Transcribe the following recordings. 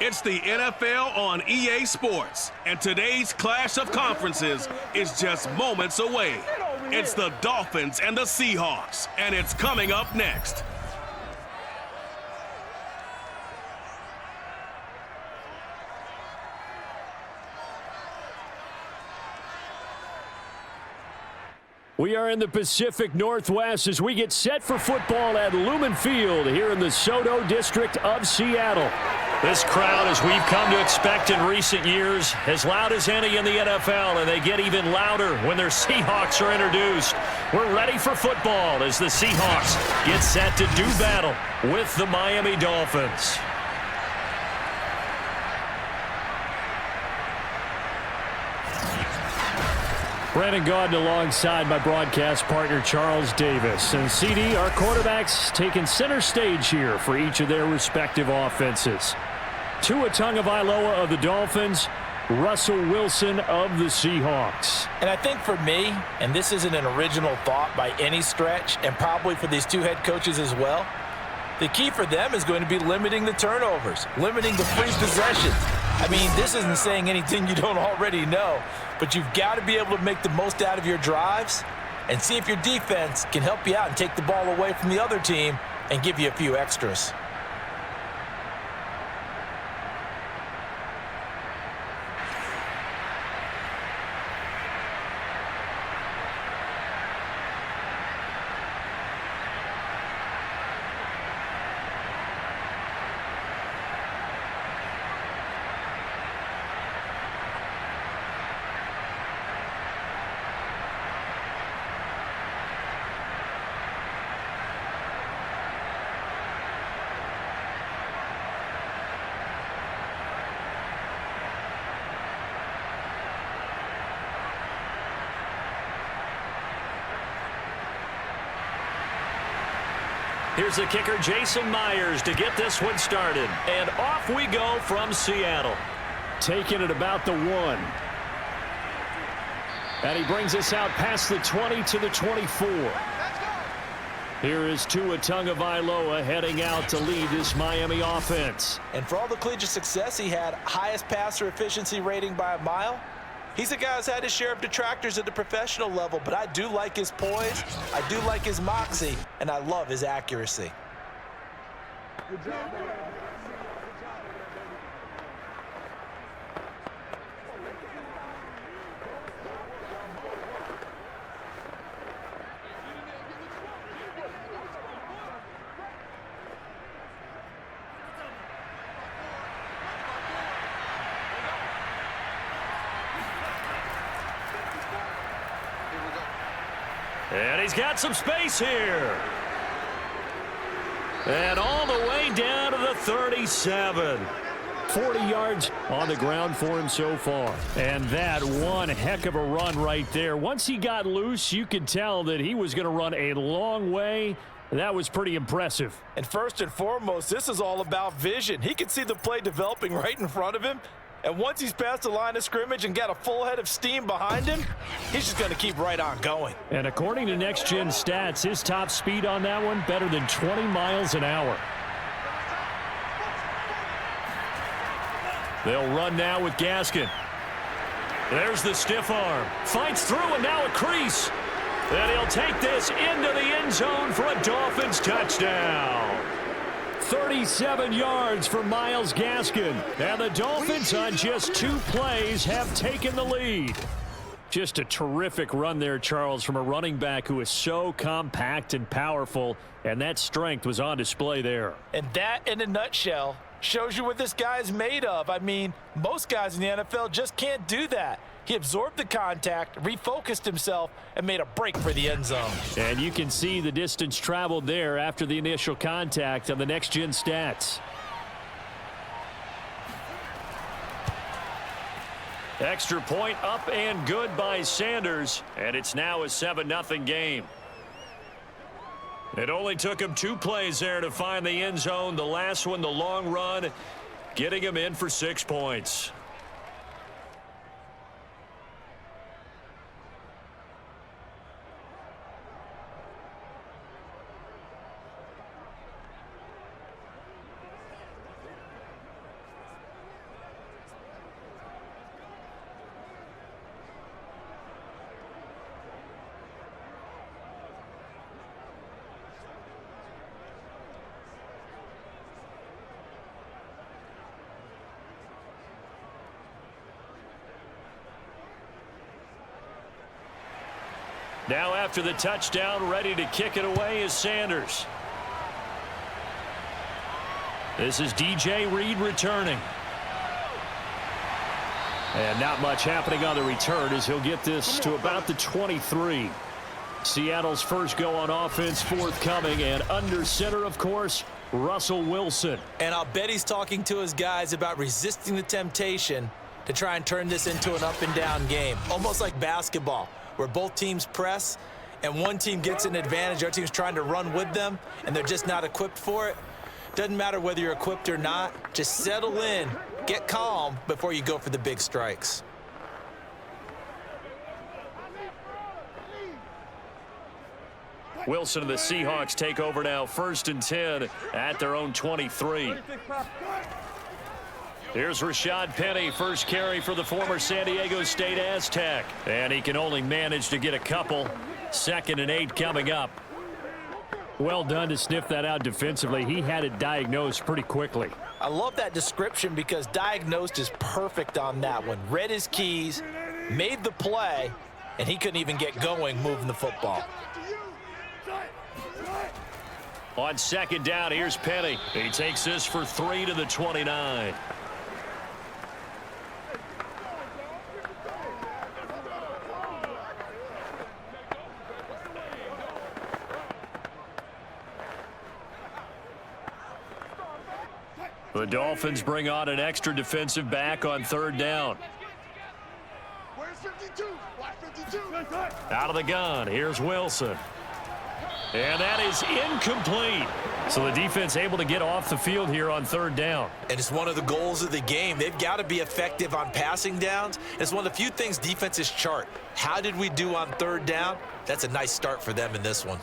It's the NFL on EA Sports, and today's clash of conferences is just moments away. It's the Dolphins and the Seahawks, and it's coming up next. We are in the Pacific Northwest as we get set for football at Lumen Field here in the Soto District of Seattle. This crowd, as we've come to expect in recent years, as loud as any in the NFL, and they get even louder when their Seahawks are introduced. We're ready for football as the Seahawks get set to do battle with the Miami Dolphins. Brandon Gaudin alongside my broadcast partner Charles Davis. And CD, our quarterbacks taking center stage here for each of their respective offenses. Tua Tagovailoa of the Dolphins, Russell Wilson of the Seahawks. And I think for me, and this isn't an original thought by any stretch, and probably for these two head coaches as well, the key for them is going to be limiting the turnovers, limiting the free possessions. I mean, this isn't saying anything you don't already know, but you've got to be able to make the most out of your drives and see if your defense can help you out and take the ball away from the other team and give you a few extras. Here's the kicker, Jason Myers, to get this one started. And off we go from Seattle. Taking it about the 1. And he brings us out past the 20 to the 24. Here is Tua Tagovailoa heading out to lead this Miami offense. And for all the collegiate success he had, highest passer efficiency rating by a mile, he's a guy who's had his share of detractors at the professional level, but I do like his poise, I do like his moxie, and I love his accuracy. Good job, man. And he's got some space here. And all the way down to the 37. 40 yards on the ground for him so far. And that one heck of a run right there. Once he got loose, you could tell that he was going to run a long way. That was pretty impressive. And first and foremost, this is all about vision. He could see the play developing right in front of him. And once he's past the line of scrimmage and got a full head of steam behind him, he's just going to keep right on going. And according to Next Gen Stats, his top speed on that one, better than 20 miles an hour. They'll run now with Gaskin. There's the stiff arm. Fights through and now a crease. And he'll take this into the end zone for a Dolphins touchdown. 37 yards for Myles Gaskin. And the Dolphins on just 2 plays have taken the lead. Just a terrific run there, Charles, from a running back who is so compact and powerful. And that strength was on display there. And that, in a nutshell, shows you what this guy is made of. I mean, most guys in the NFL just can't do that. He absorbed the contact, refocused himself, and made a break for the end zone. And you can see the distance traveled there after the initial contact on the next-gen stats. Extra point up and good by Sanders, and it's now a 7-0 game. It only took him 2 plays there to find the end zone. The last one, the long run, getting him in for 6 points. Now after the touchdown, ready to kick it away is Sanders. This is DJ Reed returning. And not much happening on the return as he'll get this to about the 23. Seattle's first go on offense forthcoming, and under center, of course, Russell Wilson. And I'll bet he's talking to his guys about resisting the temptation to try and turn this into an up-and-down game, almost like basketball, where both teams press and one team gets an advantage, our team's trying to run with them, and they're just not equipped for it. Doesn't matter whether you're equipped or not. Just settle in, get calm before you go for the big strikes. Wilson and the Seahawks take over now, 1st and 10 at their own 23. Here's Rashad Penny, first carry for the former San Diego State Aztec. And he can only manage to get a couple. 2nd and 8 coming up. Well done to sniff that out defensively. He had it diagnosed pretty quickly. I love that description because diagnosed is perfect on that one. Read his keys, made the play, and he couldn't even get going moving the football. On 2nd down, here's Penny. He takes this for 3 to the 29. The Dolphins bring on an extra defensive back on 3rd down. Out of the gun, here's Wilson. And that is incomplete. So the defense able to get off the field here on 3rd down. And it's one of the goals of the game. They've got to be effective on passing downs. It's one of the few things defenses chart. How did we do on 3rd down? That's a nice start for them in this one.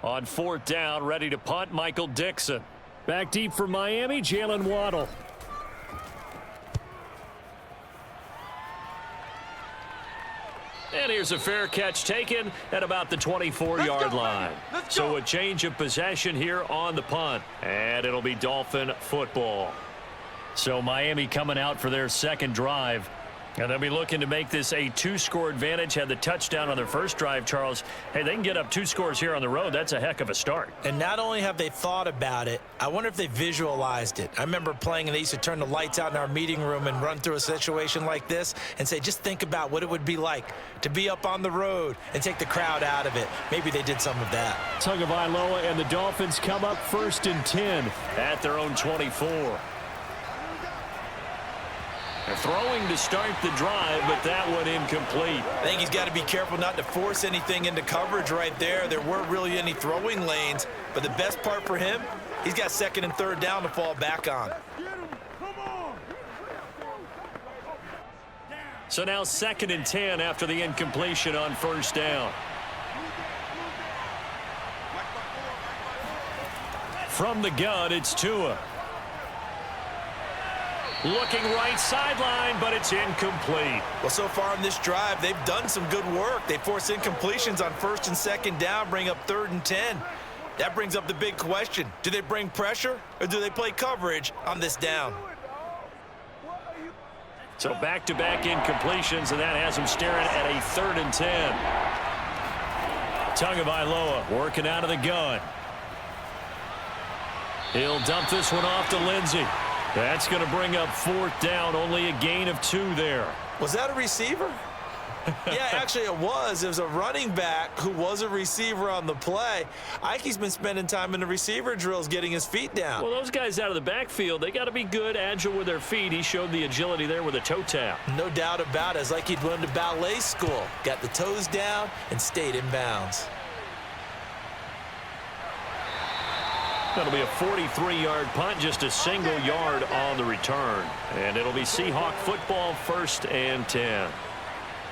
On 4th down, ready to punt, Michael Dixon. Back deep for Miami, Jalen Waddle. And here's a fair catch taken at about the 24-yard line. So a change of possession here on the punt. And it'll be Dolphin football. So Miami coming out for their 2nd drive. And they'll be looking to make this a 2-score advantage. Had the touchdown on their first drive, Charles. Hey, they can get up 2 scores here on the road. That's a heck of a start. And not only have they thought about it, I wonder if they visualized it. I remember playing and they used to turn the lights out in our meeting room and run through a situation like this and say, just think about what it would be like to be up on the road and take the crowd out of it. Maybe they did some of that. Tagovailoa and the Dolphins come up 1st and 10 at their own 24. They're throwing to start the drive, but that one incomplete. I think he's got to be careful not to force anything into coverage right there. There weren't really any throwing lanes, but the best part for him, he's got 2nd and 3rd down to fall back on. So now 2nd and 10 after the incompletion on 1st down. From the gun, it's Tua. Looking right sideline, but it's incomplete. Well, so far on this drive, they've done some good work. They force incompletions on 1st and 2nd down, bring up 3rd and 10. That brings up the big question. Do they bring pressure or do they play coverage on this down? So back-to-back incompletions, and that has them staring at a 3rd and 10. Tagovailoa working out of the gun. He'll dump this one off to Lindsey. That's going to bring up 4th down, only a gain of 2 there. Was that a receiver? Yeah, actually it was. It was a running back who was a receiver on the play. Ike's been spending time in the receiver drills getting his feet down. Well, those guys out of the backfield, they got to be good, agile with their feet. He showed the agility there with a toe tap. No doubt about it. It's like he'd went to ballet school. Got the toes down and stayed in bounds. That'll be a 43-yard punt, just a single yard on the return. And it'll be Seahawk football, 1st and 10.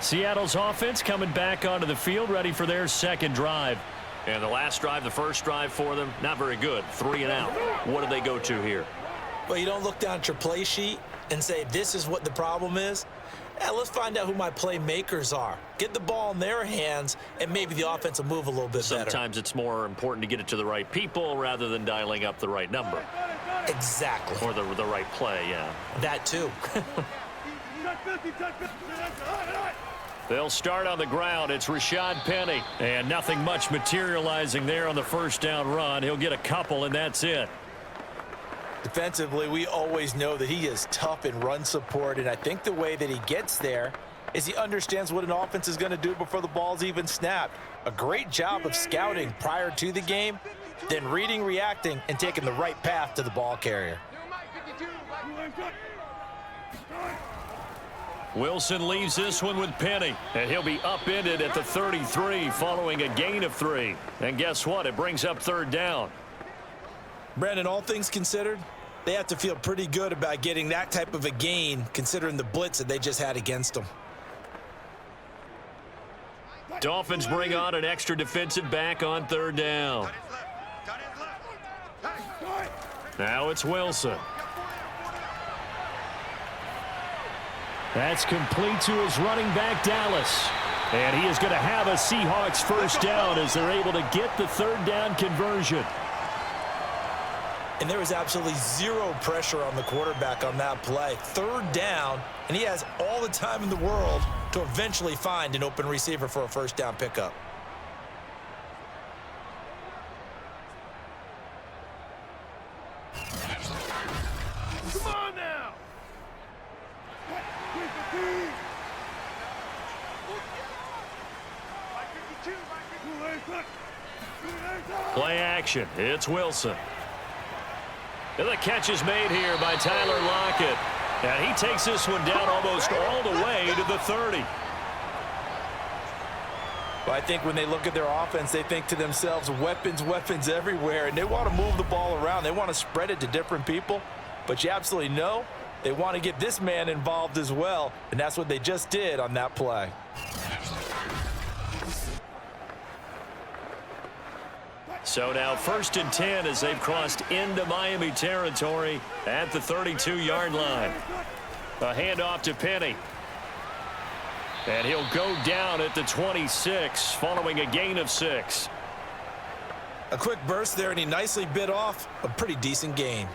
Seattle's offense coming back onto the field, ready for their 2nd drive. And the last drive, the first drive for them, not very good. 3 and out. What do they go to here? Well, you don't look down at your play sheet and say, this is what the problem is. Let's find out who my playmakers are. Get the ball in their hands, and maybe the offense will move a little bit better. Sometimes it's more important to get it to the right people rather than dialing up the right number. Exactly. Or the right play, yeah. That too. They'll start on the ground. It's Rashad Penny. And nothing much materializing there on the first down run. He'll get a couple, and that's it. Defensively, we always know that he is tough in run support, and I think the way that he gets there is he understands what an offense is going to do before the ball's even snapped. A great job of scouting prior to the game, then reading, reacting, and taking the right path to the ball carrier. Wilson leaves this one with Penny, and he'll be upended at the 33 following a gain of 3. And guess what? It brings up third down. Brandon, all things considered, they have to feel pretty good about getting that type of a gain considering the blitz that they just had against them. Dolphins bring on an extra defensive back on third down. Now it's Wilson. That's complete to his running back, Dallas. And he is going to have a Seahawks first down as they're able to get the third down conversion. And there was absolutely zero pressure on the quarterback on that play. Third down, and he has all the time in the world to eventually find an open receiver for a first down pickup. Come on now! Play action. It's Wilson. And the catch is made here by Tyler Lockett. And he takes this one down almost all the way to the 30. Well, I think when they look at their offense, they think to themselves, weapons, weapons everywhere, and they want to move the ball around. They want to spread it to different people, but you absolutely know they want to get this man involved as well, and that's what they just did on that play. So now 1st and 10 as they've crossed into Miami territory at the 32-yard line. A handoff to Penny. And he'll go down at the 26 following a gain of 6. A quick burst there, and he nicely bit off a pretty decent gain.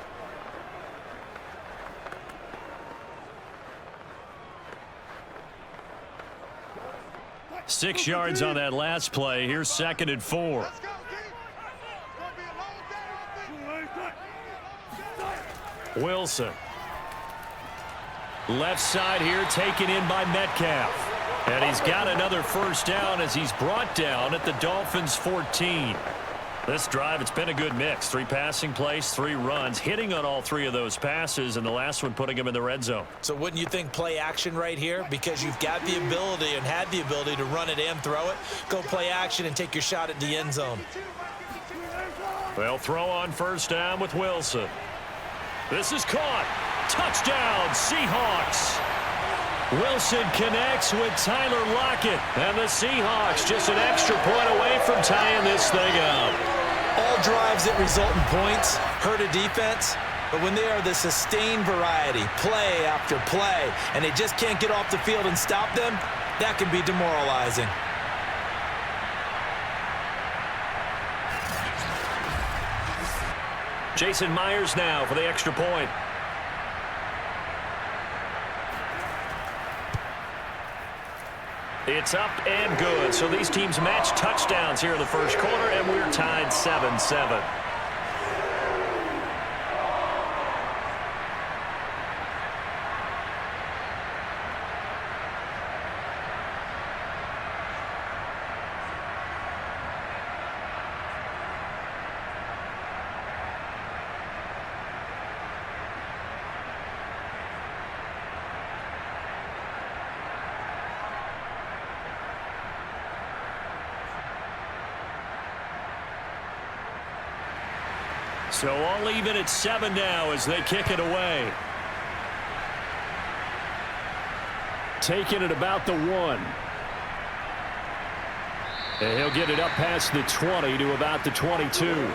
Six yards on that last play. Here's 2nd and 4. Wilson. Left side here taken in by Metcalf. And he's got another first down as he's brought down at the Dolphins 14. This drive, it's been a good mix. 3 passing plays, 3 runs, hitting on all 3 of those passes, and the last one putting him in the red zone. So wouldn't you think play action right here? Because you've got the ability and had the ability to run it and throw it. Go play action and take your shot at the end zone. They'll throw on first down with Wilson. This is caught. Touchdown, Seahawks. Wilson connects with Tyler Lockett. And the Seahawks just an extra point away from tying this thing up. All drives that result in points hurt a defense, but when they are the sustained variety, play after play, and they just can't get off the field and stop them, that can be demoralizing. Jason Myers now for the extra point. It's up and good. So these teams match touchdowns here in the first quarter, and we're tied 7-7. So all even at 7 now as they kick it away. Taking it about the 1. And he'll get it up past the 20 to about the 22.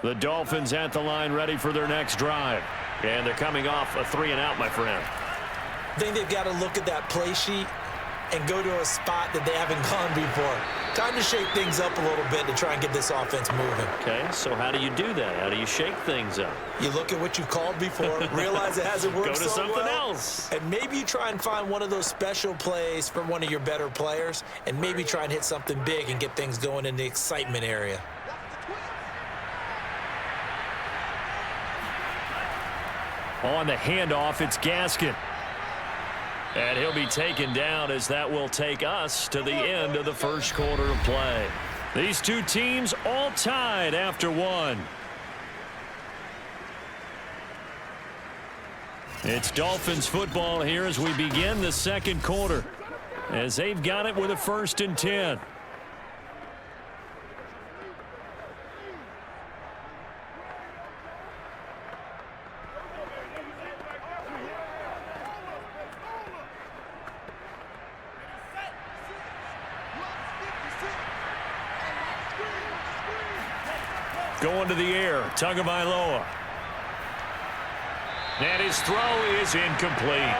The Dolphins at the line ready for their next drive. And they're coming off a 3-and-out, my friend. I think they've got to look at that play sheet and go to a spot that they haven't gone before. Time to shake things up a little bit to try and get this offense moving. Okay, so how do you do that? How do you shake things up? You look at what you've called before, realize it hasn't worked Go to so something well, else. and maybe you try and find one of those special plays from one of your better players, and maybe try and hit something big and get things going in the excitement area. On the handoff, it's Gaskin. And he'll be taken down as that will take us to the end of the first quarter of play. These two teams all tied after one. It's Dolphins football here as we begin the second quarter, as they've got it with a 1st and 10. Going to the air, Tagovailoa. And his throw is incomplete.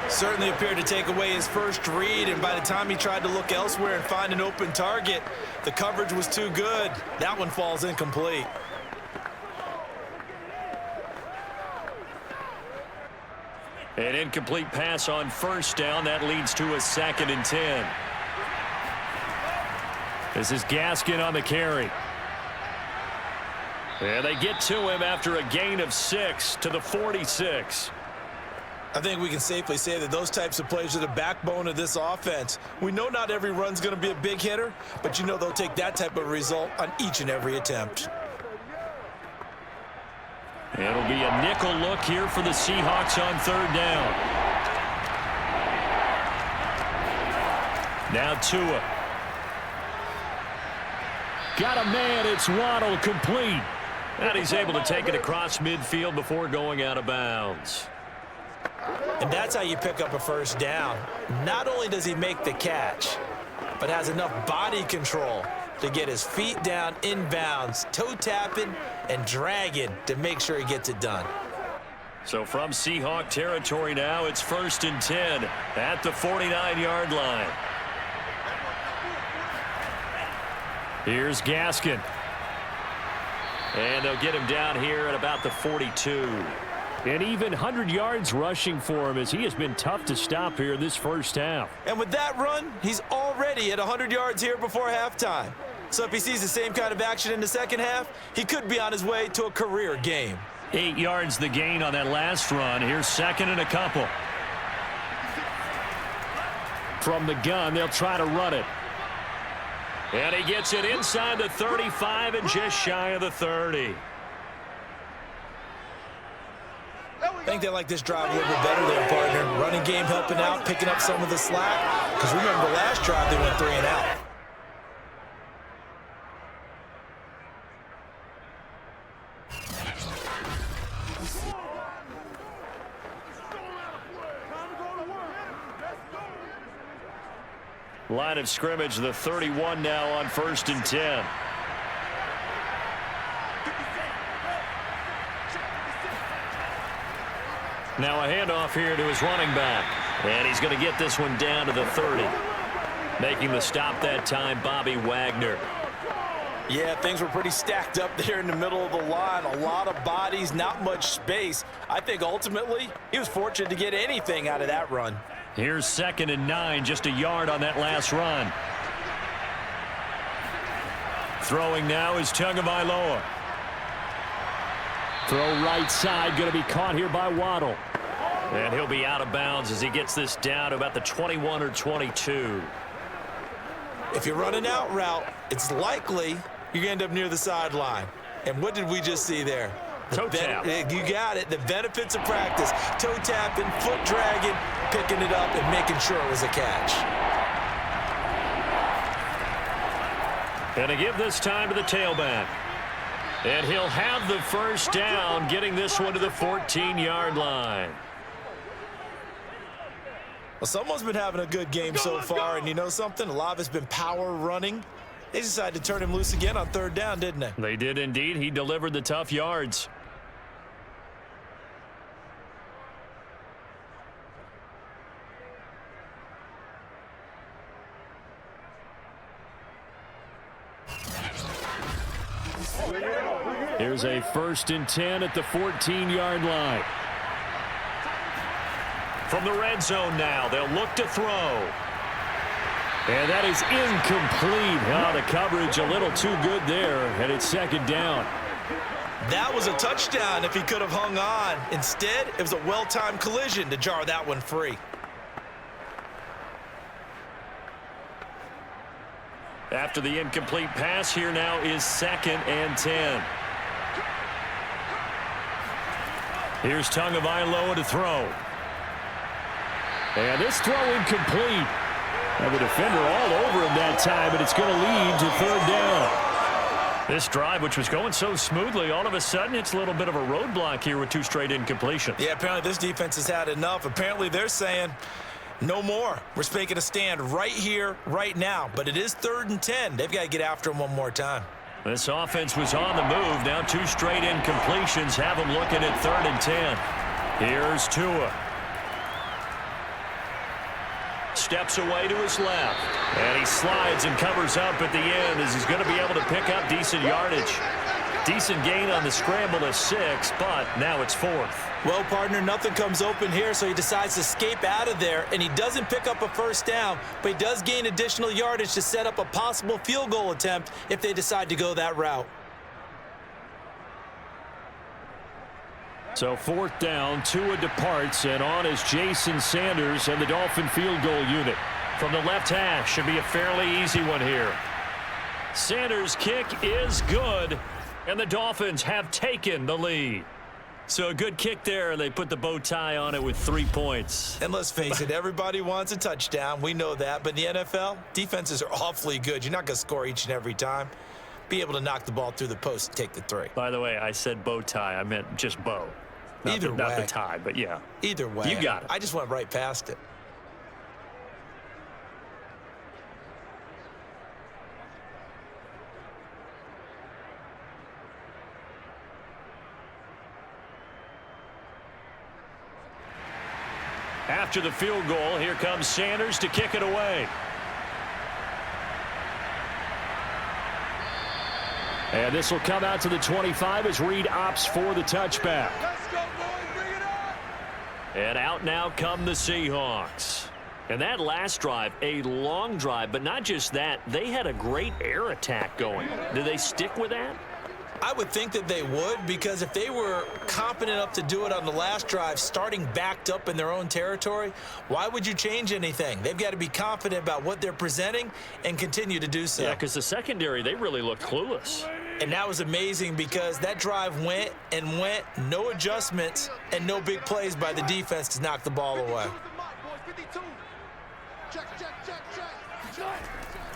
Certainly appeared to take away his first read, and by the time he tried to look elsewhere and find an open target, the coverage was too good. That one falls incomplete. An incomplete pass on 1st down. That leads to a 2nd and 10. This is Gaskin on the carry. And they get to him after a gain of 6 to the 46. I think we can safely say that those types of plays are the backbone of this offense. We know not every run's going to be a big hitter, but you know they'll take that type of result on each and every attempt. It'll be a nickel look here for the Seahawks on 3rd down. Now Tua. Got a man. It's Waddle, complete. And he's able to take it across midfield before going out of bounds. And that's how you pick up a 1st down. Not only does he make the catch, but has enough body control to get his feet down inbounds, toe tapping and dragging to make sure he gets it done. So from Seahawk territory now, it's 1st and 10 at the 49-yard line. Here's Gaskin. And they'll get him down here at about the 42. And even 100 yards rushing for him, as he has been tough to stop here this first half. And with that run, he's already at 100 yards here before halftime. So if he sees the same kind of action in the second half, he could be on his way to a career game. 8 yards the gain on that last run. Here's 2nd and a couple. From the gun, they'll try to run it. And he gets it inside the 35 and just shy of the 30. I think they like this drive a little bit better there, partner. Running game helping out, picking up some of the slack. Because remember, last drive they went 3 and out. Line of scrimmage, the 31 now on 1st and 10. Now a handoff here to his running back. And he's going to get this one down to the 30. Making the stop that time, Bobby Wagner. Yeah, things were pretty stacked up there in the middle of the line. A lot of bodies, not much space. I think ultimately he was fortunate to get anything out of that run. Here's 2nd and 9, just a yard on that last run. Throwing now is Tagovailoa. Throw right side, going to be caught here by Waddle. And he'll be out of bounds as he gets this down to about the 21 or 22. If you're running out route, it's likely you're going to end up near the sideline. And what did we just see there? Toe tap. You got it. The benefits of practice. Toe tapping, foot dragging, picking it up, and making sure it was a catch. And to give this time to the tailback. And he'll have the 1st down, getting this one to the 14-yard line. Well, someone's been having a good game so far, and you know something? A lot of it's been power running. They decided to turn him loose again on 3rd down, didn't they? They did indeed. He delivered the tough yards. Here's a 1st and 10 at the 14-yard line. From the red zone now, they'll look to throw. And that is incomplete. Oh, the coverage a little too good there, and it's 2nd down. That was a touchdown if he could have hung on. Instead, it was a well-timed collision to jar that one free. After the incomplete pass, here now is 2nd and 10. Here's Tagovailoa to throw. And this throw incomplete. And the defender all over him that time, and it's going to lead to 3rd down. This drive, which was going so smoothly, all of a sudden it's a little bit of a roadblock here with 2 straight incompletions. Yeah, apparently this defense has had enough. Apparently they're saying, no more. We're making a stand right here, right now. But it is 3rd and 10. They've got to get after him one more time. This offense was on the move. Now 2 straight incompletions have them looking at 3rd and 10. Here's Tua. Steps away to his left. And he slides and covers up at the end as he's going to be able to pick up decent yardage. Decent gain on the scramble to 6, but now it's 4th. Well, partner, nothing comes open here, so he decides to escape out of there, and he doesn't pick up a 1st down, but he does gain additional yardage to set up a possible field goal attempt if they decide to go that route. So 4th down, Tua departs, and on is Jason Sanders and the Dolphin field goal unit. From the left hash, should be a fairly easy one here. Sanders' kick is good, and the Dolphins have taken the lead. So a good kick there. They put the bow tie on it with 3 points. And let's face it, everybody wants a touchdown. We know that. But in the NFL, defenses are awfully good. You're not going to score each and every time. Be able to knock the ball through the post and take the 3. By the way, I said bow tie. I meant just bow. Not the tie, but yeah. Either way. You got it. I just went right past it. After the field goal, here comes Sanders to kick it away. And this will come out to the 25 as Reed opts for the touchback. Let's go, boys. Bring it on. And out now come the Seahawks. And that last drive, a long drive, but not just that, they had a great air attack going. Do they stick with that? I would think that they would, because if they were competent enough to do it on the last drive, starting backed up in their own territory, why would you change anything? They've got to be confident about what they're presenting and continue to do so. Yeah, because the secondary, they really looked clueless. And that was amazing because that drive went and went, no adjustments and no big plays by the defense to knock the ball away.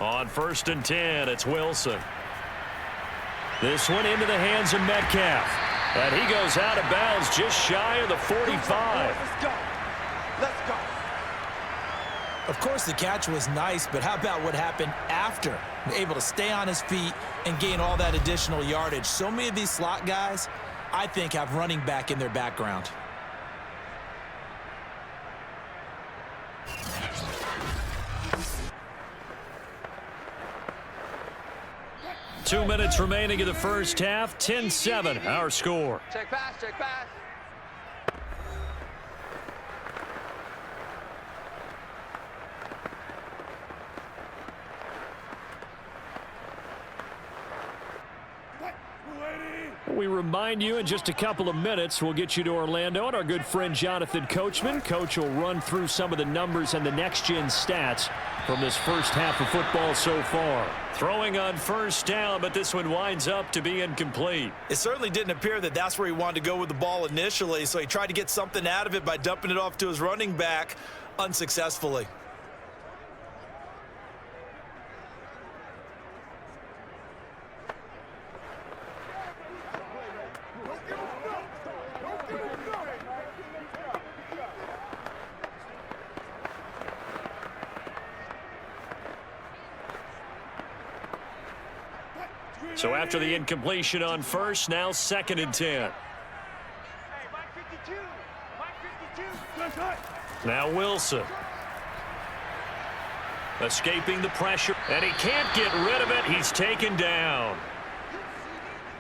On 1st and 10, it's Wilson. This one into the hands of Metcalf. And he goes out of bounds just shy of the 45. Let's go. Let's go. Of course, the catch was nice, but how about what happened after? Able to stay on his feet and gain all that additional yardage. So many of these slot guys, I think, have running back in their background. Two minutes remaining in the first half. 10-7, our score. Check pass, check pass. We remind you in just a couple of minutes we'll get you to Orlando and our good friend Jonathan Coachman. Coach will run through some of the numbers and the next-gen stats from this first half of football so far. Throwing on 1st down, but this one winds up to be incomplete. It certainly didn't appear that that's where he wanted to go with the ball initially, so he tried to get something out of it by dumping it off to his running back unsuccessfully. So after the incompletion on 1st, now 2nd and 10. Now Wilson. Escaping the pressure, and he can't get rid of it. He's taken down.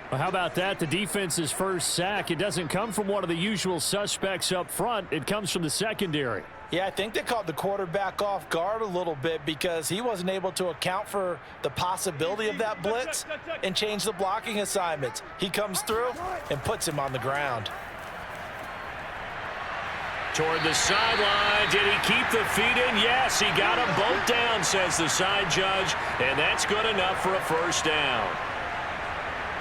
Well, how about that? The defense's first sack. It doesn't come from one of the usual suspects up front. It comes from the secondary. Yeah, I think they caught the quarterback off guard a little bit because he wasn't able to account for the possibility of that blitz and change the blocking assignments. He comes through and puts him on the ground. Toward the sideline. Did he keep the feet in? Yes, he got them both down, says the side judge, and that's good enough for a first down.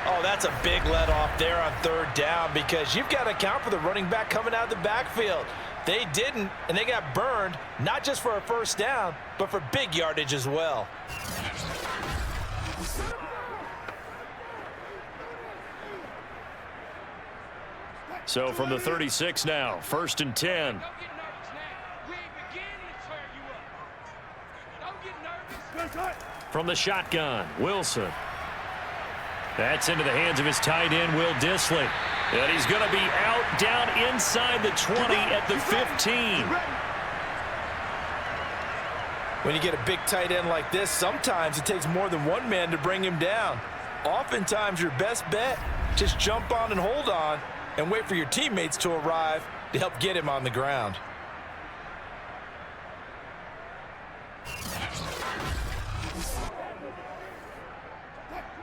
Oh, that's a big let off there on third down because you've got to account for the running back coming out of the backfield. They didn't, and they got burned, not just for a first down, but for big yardage as well. So from the 36 now, 1st and 10. From the shotgun, Wilson. That's into the hands of his tight end, Will Dissly. And he's going to be out down inside the 20 at the 15. When you get a big tight end like this, sometimes it takes more than one man to bring him down. Oftentimes, your best bet, just jump on and hold on and wait for your teammates to arrive to help get him on the ground.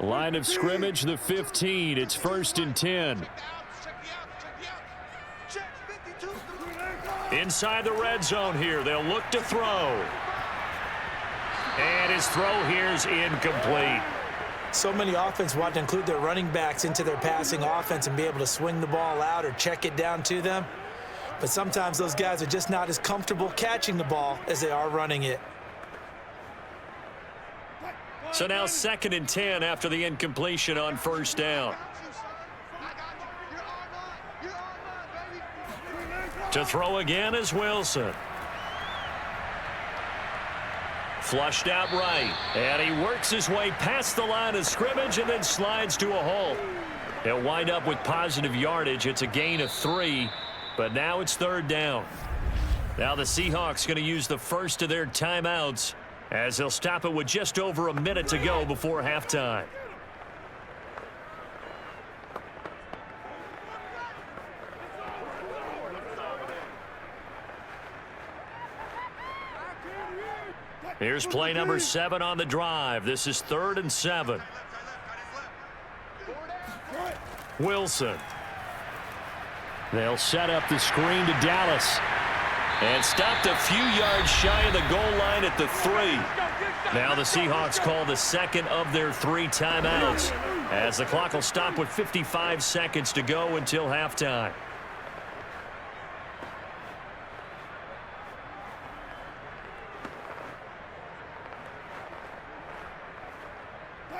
Line of scrimmage, the 15. It's 1st and 10. Inside the red zone here, they'll look to throw. And his throw here is incomplete. So many offenses want to include their running backs into their passing offense and be able to swing the ball out or check it down to them. But sometimes those guys are just not as comfortable catching the ball as they are running it. So now 2nd and 10 after the incompletion on first down. To throw again is Wilson. Flushed out right. And he works his way past the line of scrimmage and then slides to a halt. He'll wind up with positive yardage. It's a gain of 3, but now it's 3rd down. Now the Seahawks going to use the first of their timeouts as they'll stop it with just over a minute to go before halftime. Here's play number 7 on the drive. This is 3rd and 7. Wilson. They'll set up the screen to Dallas. And stopped a few yards shy of the goal line at the 3. Now the Seahawks call the 2nd of their 3 timeouts as the clock will stop with 55 seconds to go until halftime.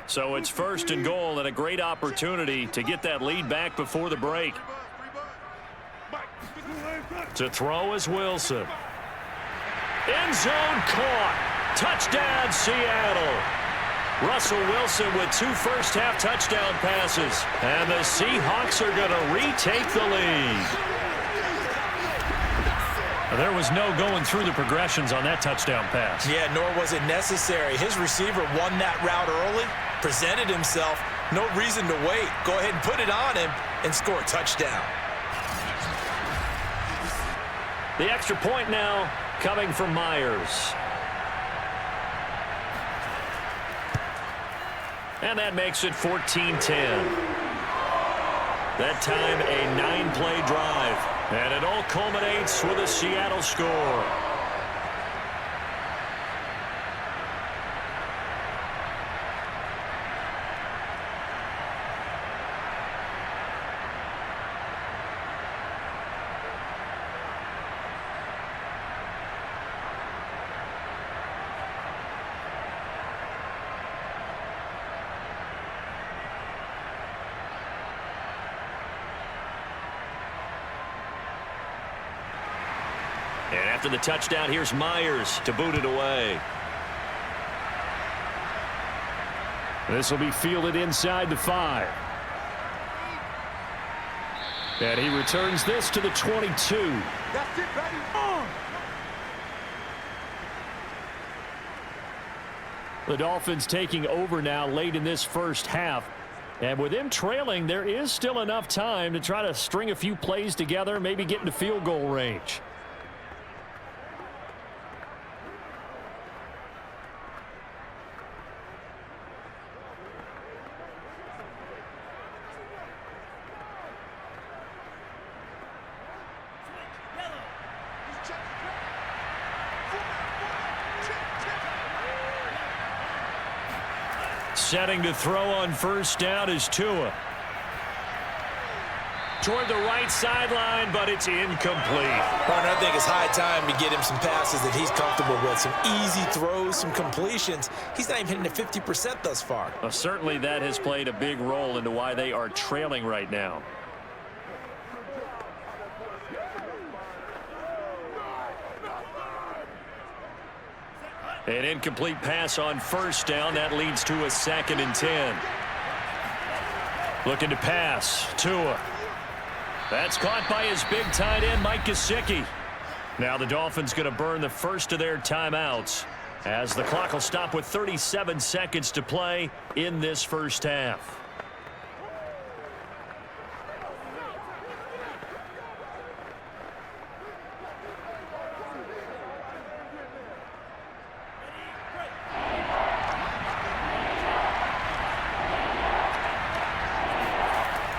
So it's 1st and goal and a great opportunity to get that lead back before the break. To throw is Wilson. End zone caught. Touchdown, Seattle. Russell Wilson with 2 first-half touchdown passes. And the Seahawks are going to retake the lead. There was no going through the progressions on that touchdown pass. Yeah, nor was it necessary. His receiver won that route early, presented himself. No reason to wait. Go ahead and put it on him and score a touchdown. The extra point now coming from Myers. And that makes it 14-10. That time a 9-play drive. And it all culminates with a Seattle score. And after the touchdown, here's Myers to boot it away. This will be fielded inside the 5. And he returns this to the 22. That's it, baby. The Dolphins taking over now late in this first half. And with them trailing, there is still enough time to try to string a few plays together, maybe get into field goal range. Setting to throw on first down is Tua. Toward the right sideline, but it's incomplete. Partner, I think it's high time to get him some passes that he's comfortable with. Some easy throws, some completions. He's not even hitting the 50% thus far. Well, certainly that has played a big role into why they are trailing right now. An incomplete pass on first down. That leads to a 2nd and 10. Looking to pass. Tua. That's caught by his big tight end, Mike Gesicki. Now the Dolphins going to burn the first of their timeouts as the clock will stop with 37 seconds to play in this first half.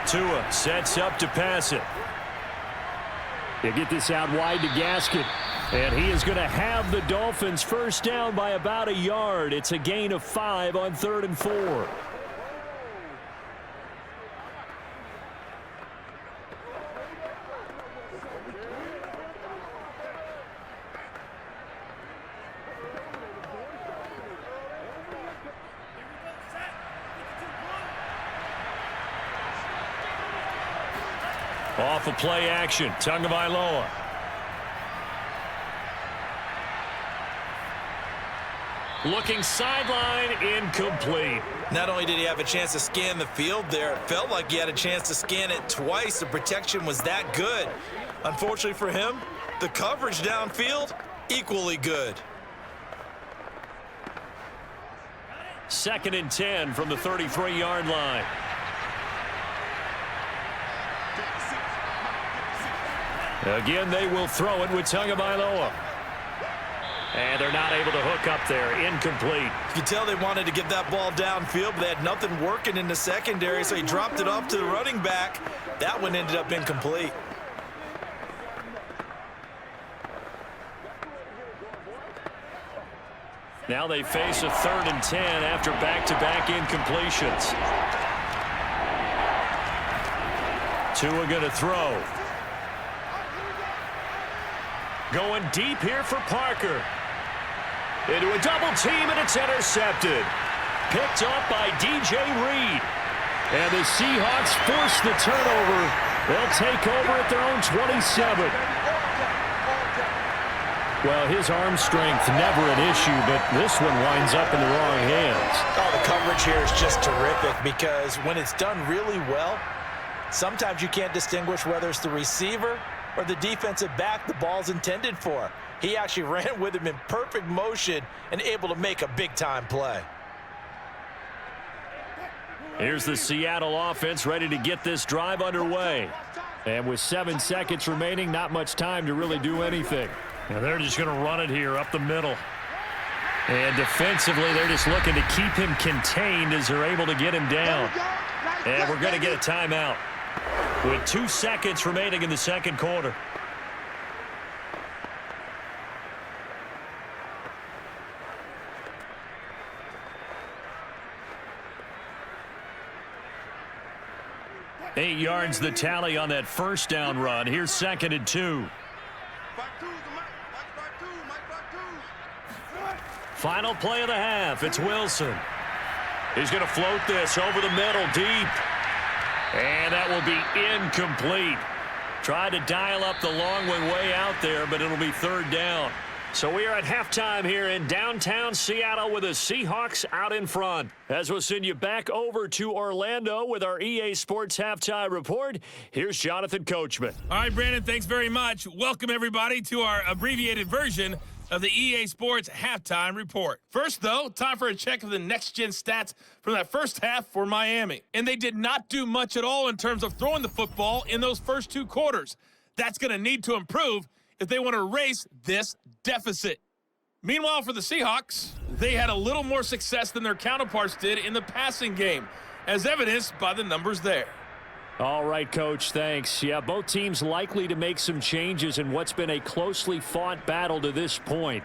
Tua sets up to pass it. They get this out wide to Gaskin. And he is going to have the Dolphins first down by about a yard. It's a gain of 5 on 3rd and 4. Off of play action, Tagovailoa. Looking sideline, incomplete. Not only did he have a chance to scan the field there, it felt like he had a chance to scan it twice. The protection was that good. Unfortunately for him, the coverage downfield, equally good. 2nd and 10 from the 33-yard line. Again, they will throw it with Tagovailoa. And they're not able to hook up there. Incomplete. You can tell they wanted to get that ball downfield, but they had nothing working in the secondary, so he dropped it off to the running back. That one ended up incomplete. Now they face a 3rd and 10 after back-to-back incompletions. Tua going to throw. Going deep here for Parker. Into a double team, and it's intercepted. Picked up by DJ Reed. And the Seahawks force the turnover. They'll take over at their own 27. Well, his arm strength never an issue, but this one winds up in the wrong hands. Oh, the coverage here is just terrific because when it's done really well, sometimes you can't distinguish whether it's the receiver or the defensive back the ball's intended for. He actually ran with him in perfect motion and able to make a big-time play. Here's the Seattle offense ready to get this drive underway. And with 7 seconds remaining, not much time to really do anything. And they're just going to run it here up the middle. And defensively, they're just looking to keep him contained as they're able to get him down. And we're going to get a timeout with 2 seconds remaining in the second quarter. Eight yards the tally on that first down run. Here's 2nd and 2. Final play of the half. It's Wilson. He's going to float this over the middle deep. And that will be incomplete. Tried to dial up the long one way out there, but it'll be 3rd down. So we are at halftime here in downtown Seattle with the Seahawks out in front. As we'll send you back over to Orlando with our EA Sports Halftime Report, here's Jonathan Coachman. All right, Brandon, thanks very much. Welcome, everybody, to our abbreviated version of the EA Sports Halftime Report. First, though, time for a check of the next-gen stats from that first half for Miami. And they did not do much at all in terms of throwing the football in those first 2 quarters. That's going to need to improve if they want to erase this deficit. Meanwhile, for the Seahawks, they had a little more success than their counterparts did in the passing game, as evidenced by the numbers there. All right, Coach, thanks. Yeah, both teams likely to make some changes in what's been a closely fought battle to this point.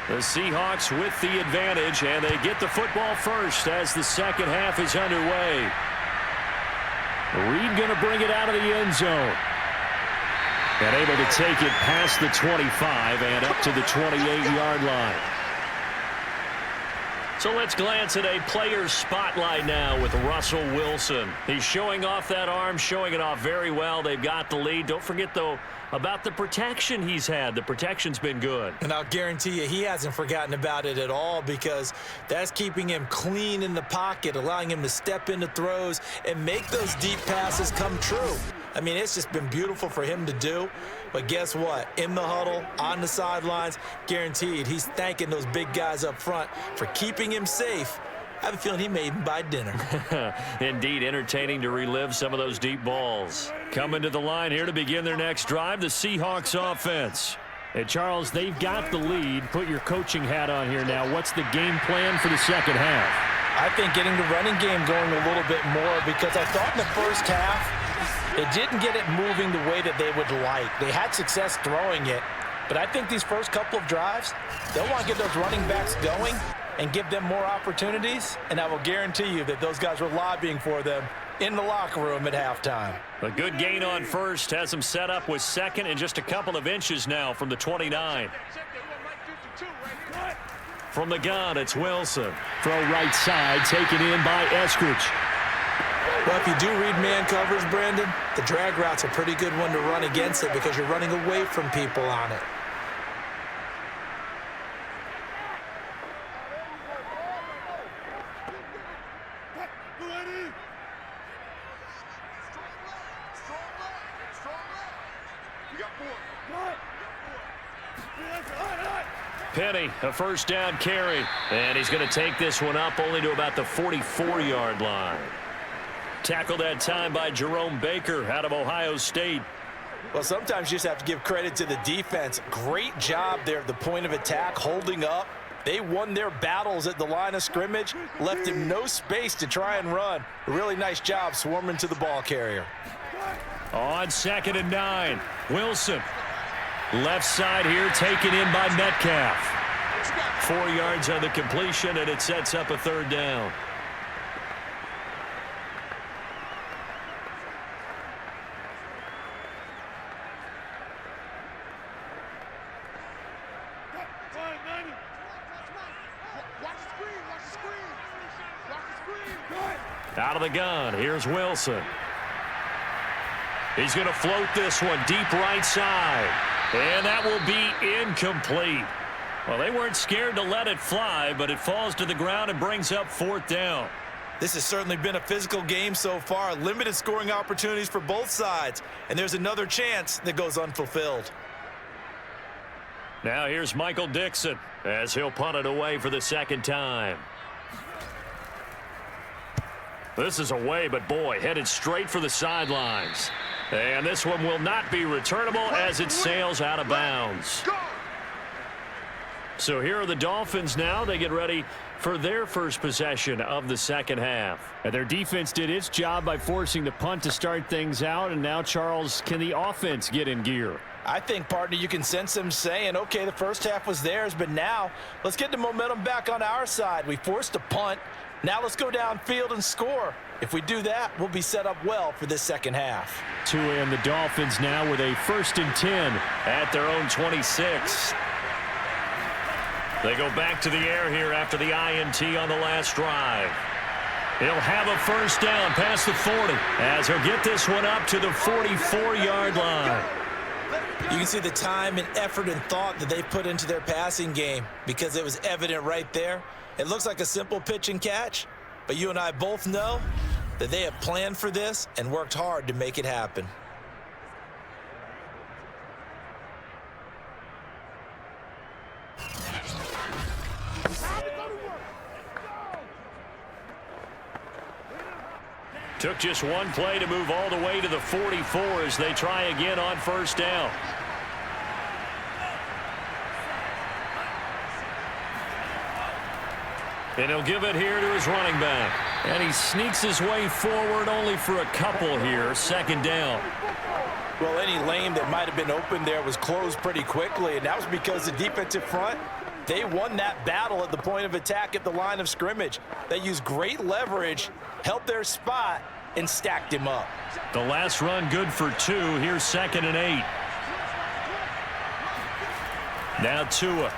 The Seahawks with the advantage, and they get the football first as the second half is underway. Reed going to bring it out of the end zone. And able to take it past the 25 and up to the 28-yard line. So let's glance at a player's spotlight now with Russell Wilson. He's showing off that arm, showing it off very well. They've got the lead. Don't forget, though, about the protection he's had. The protection's been good. And I'll guarantee you he hasn't forgotten about it at all, because that's keeping him clean in the pocket, allowing him to step into throws and make those deep passes come true. I mean, it's just been beautiful for him to do. But guess what? In the huddle, on the sidelines, guaranteed he's thanking those big guys up front for keeping him safe. I have a feeling he may even buy dinner. Indeed, entertaining to relive some of those deep balls. Coming to the line here to begin their next drive, the Seahawks offense. And Charles, they've got the lead. Put your coaching hat on here now. What's the game plan for the second half? I think getting the running game going a little bit more, because I thought in the first half they didn't get it moving the way that they would like. They had success throwing it, but I think these first couple of drives, they'll want to get those running backs going and give them more opportunities, and I will guarantee you that those guys were lobbying for them in the locker room at halftime. A good gain on first has them set up with second and just a couple of inches now from the 29. From the gun, it's Wilson. Throw right side, taken in by Eskridge. Well, if you do read man coverage, Brandon, the drag route's a pretty good one to run against it, because you're running away from people on it. Penny, a first down carry. And he's going to take this one up only to about the 44-yard line. Tackled that time by Jerome Baker out of Ohio State. Well, sometimes you just have to give credit to the defense. Great job there at the point of attack, holding up. They won their battles at the line of scrimmage, left him no space to try and run. A really nice job swarming to the ball carrier. On 2nd and 9, Wilson. Left side here, taken in by Metcalf. 4 yards on the completion, and it sets up a third down. Out of the gun, here's Wilson. He's going to float this one deep right side. And that will be incomplete. Well, they weren't scared to let it fly, but it falls to the ground and brings up 4th down. This has certainly been a physical game so far. Limited scoring opportunities for both sides. And there's another chance that goes unfulfilled. Now here's Michael Dixon as he'll punt it away for the second time. This is away, but boy, headed straight for the sidelines. And this one will not be returnable as it sails out of bounds. So here are the Dolphins now. They get ready for their first possession of the second half. And their defense did its job by forcing the punt to start things out. And now, Charles, can the offense get in gear? I think, partner, you can sense them saying, okay, the first half was theirs, but now let's get the momentum back on our side. We forced a punt. Now let's go downfield and score. If we do that, we'll be set up well for this second half. Tua and the Dolphins now with a 1st and 10 at their own 26. They go back to the air here after the INT on the last drive. He'll have a 1st down past the 40 as he'll get this one up to the 44-yard line. You can see the time and effort and thought that they put into their passing game because it was evident right there. It looks like a simple pitch and catch, but you and I both know that they have planned for this and worked hard to make it happen. Took just one play to move all the way to the 44 as they try again on 1st down. And he'll give it here to his running back. And he sneaks his way forward only for a couple here. 2nd down. Well, any lane that might have been open there was closed pretty quickly, and that was because the defensive front, they won that battle at the point of attack at the line of scrimmage. They used great leverage, held their spot, and stacked him up. The last run good for 2. Here's 2nd and 8. Now Tua.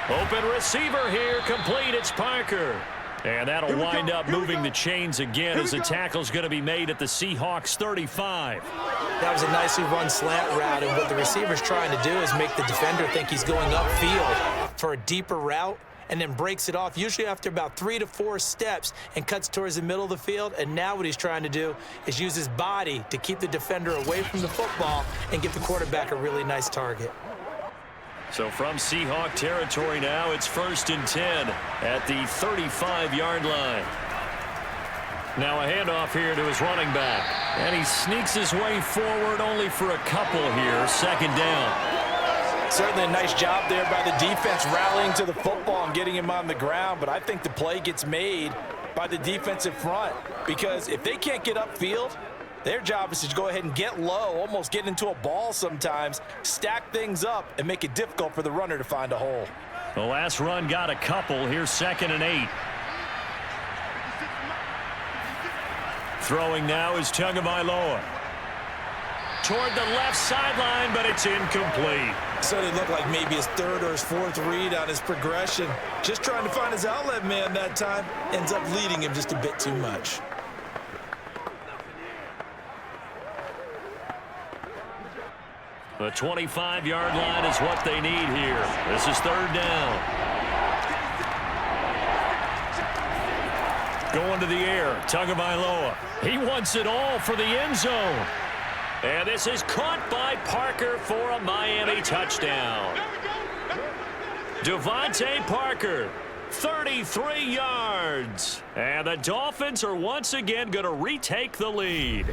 Open receiver here, complete. It's Parker. And that'll wind up moving the chains again as the tackle's going to be made at the Seahawks 35. That was a nicely run slant route, and what the receiver's trying to do is make the defender think he's going upfield for a deeper route and then breaks it off, usually after about 3 to 4 steps, and cuts towards the middle of the field. And now what he's trying to do is use his body to keep the defender away from the football and give the quarterback a really nice target. So from Seahawk territory now, it's 1st and 10 at the 35-yard line. Now a handoff here to his running back. And he sneaks his way forward only for a couple here. 2nd down. Certainly a nice job there by the defense rallying to the football and getting him on the ground. But I think the play gets made by the defensive front, because if they can't get upfield, their job is to go ahead and get low, almost get into a ball sometimes, stack things up, and make it difficult for the runner to find a hole. The last run got a couple. Here's 2nd and 8. Throwing now is Tagovailoa. Toward the left sideline, but it's incomplete. So it looked like maybe his 3rd or his 4th read on his progression. Just trying to find his outlet man that time. Ends up leading him just a bit too much. The 25-yard line is what they need here. This is 3rd down. Going to the air, Tagovailoa. He wants it all for the end zone. And this is caught by Parker for a Miami touchdown. Devontae Parker, 33 yards. And the Dolphins are once again going to retake the lead.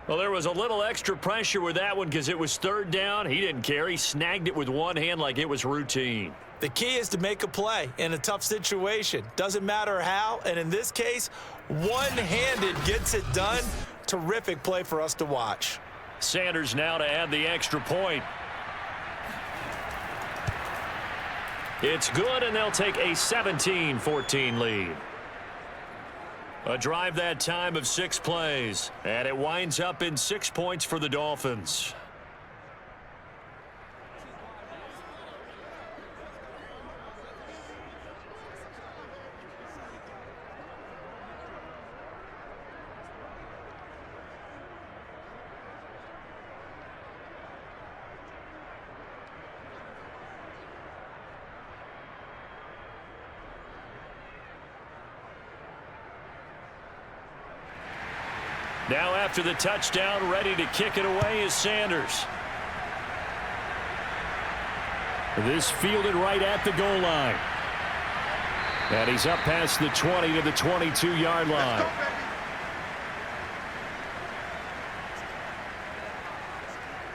Well, there was a little extra pressure with that one because it was 3rd down. He didn't care. He snagged it with one hand like it was routine. The key is to make a play in a tough situation. Doesn't matter how, and in this case, one-handed gets it done. Terrific play for us to watch. Sanders now to add the extra point. It's good, and they'll take a 17-14 lead. A drive that time of 6 plays, and it winds up in 6 points for the Dolphins. Now after the touchdown, ready to kick it away is Sanders. This fielded right at the goal line. And he's up past the 20 to the 22-yard line.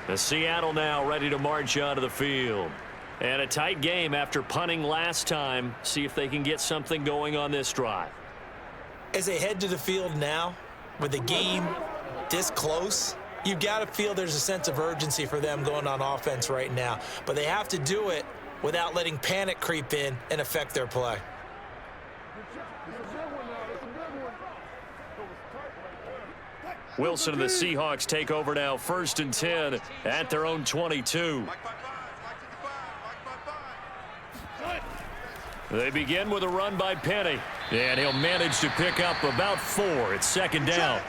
The Seattle now ready to march onto the field. And a tight game after punting last time. See if they can get something going on this drive. As they head to the field now, with the game this close, you've got to feel there's a sense of urgency for them going on offense right now. But they have to do it without letting panic creep in and affect their play. Wilson and the Seahawks take over now, 1st and 10 at their own 22. They begin with a run by Penny, and he'll manage to pick up about 4. It's 2nd down.